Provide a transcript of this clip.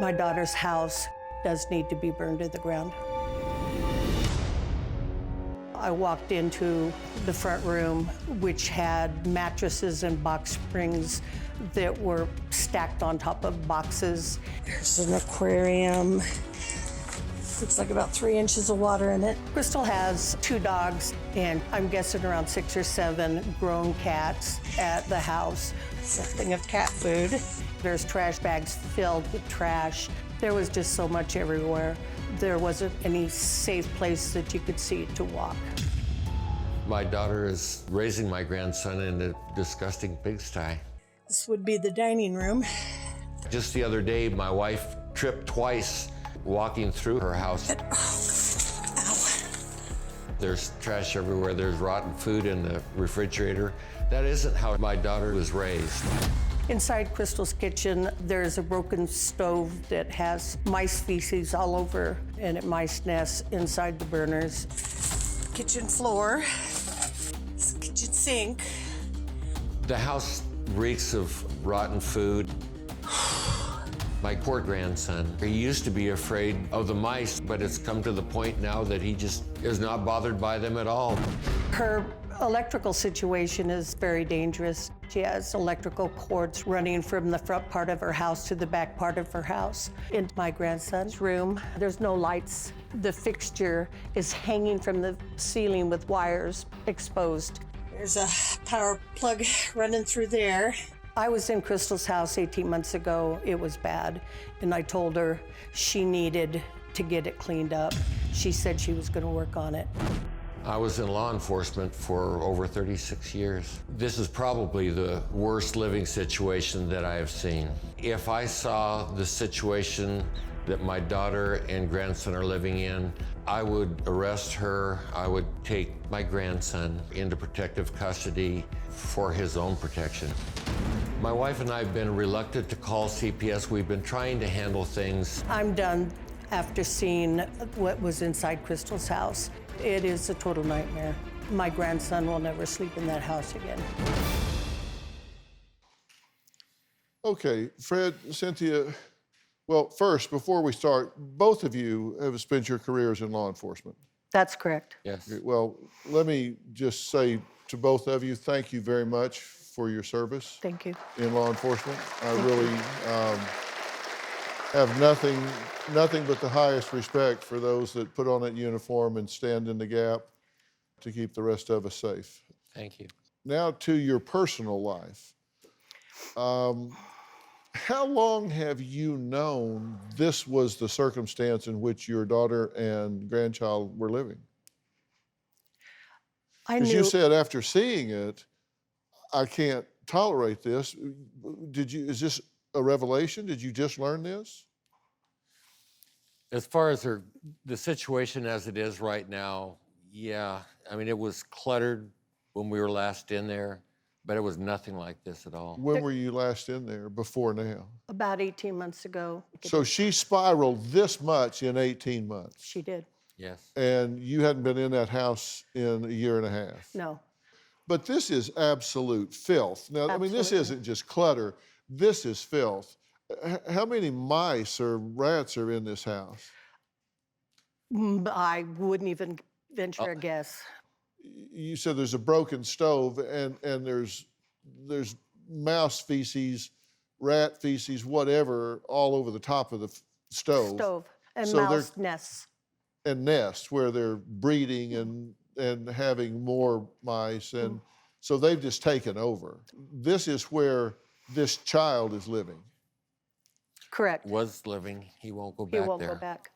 My daughter's house does need to be burned to the ground. I walked into the front room, which had mattresses and box springs that were stacked on top of boxes. There's an aquarium. Looks like about 3 inches of water in it. Crystal has 2 dogs, and I'm guessing around 6 or 7 grown cats at the house. Something of cat food. There's trash bags filled with trash. There was just so much everywhere. There wasn't any safe place that you could see to walk. My daughter is raising my grandson in a disgusting pigsty. This would be the dining room. Just the other day, my wife tripped twice walking through her house. Ow. There's trash everywhere. There's rotten food in the refrigerator. That isn't how my daughter was raised. Inside Crystal's kitchen, there's a broken stove that has mice feces all over and mice nests inside the burners. Kitchen floor, kitchen sink. The house reeks of rotten food. My poor grandson, he used to be afraid of the mice, but it's come to the point now that he just is not bothered by them at all. Her electrical situation is very dangerous. She has electrical cords running from the front part of her house to the back part of her house. In my grandson's room, there's no lights. The fixture is hanging from the ceiling with wires exposed. There's a power plug running through there. I was in Crystal's house 18 months ago. It was bad, and I told her she needed to get it cleaned up. She said she was gonna work on it. I was in law enforcement for over 36 years. This is probably the worst living situation that I have seen. If I saw the situation that my daughter and grandson are living in, I would arrest her. I would take my grandson into protective custody for his own protection. My wife and I have been reluctant to call CPS. We've been trying to handle things. I'm done after seeing what was inside Crystal's house. It is a total nightmare. My grandson will never sleep in that house again. Okay, Fred, Cynthia, well, first, before we start, both of you have spent your careers in law enforcement. That's correct. Yes. Well, let me just say to both of you, thank you very much for your service Thank you. in law enforcement. I really have nothing but the highest respect for those that put on that uniform and stand in the gap to keep the rest of us safe. Thank you. Now to your personal life. How long have you known this was the circumstance in which your daughter and grandchild were living? I Because knew. you said after seeing it, I can't tolerate this. Is this a revelation? Did you just learn this? As far as the situation as it is right now, yeah. I mean, it was cluttered when we were last in there, but it was nothing like this at all. When were you last in there, before now? About 18 months ago. So she spiraled this much in 18 months. She did. Yes. And you hadn't been in that house in a year and a half. No. But this is absolute filth. Now, I mean, this Absolutely. isn't just clutter. This is filth. How many mice or rats are in this house? I wouldn't even venture a guess. You said there's a broken stove and there's mouse feces, rat feces, whatever, all over the top of the stove. And So they're- mouse nests. And nests where they're breeding and having more mice. And so they've just taken over. This is where this child is living. Correct. Was living. He won't go He back won't there. go back.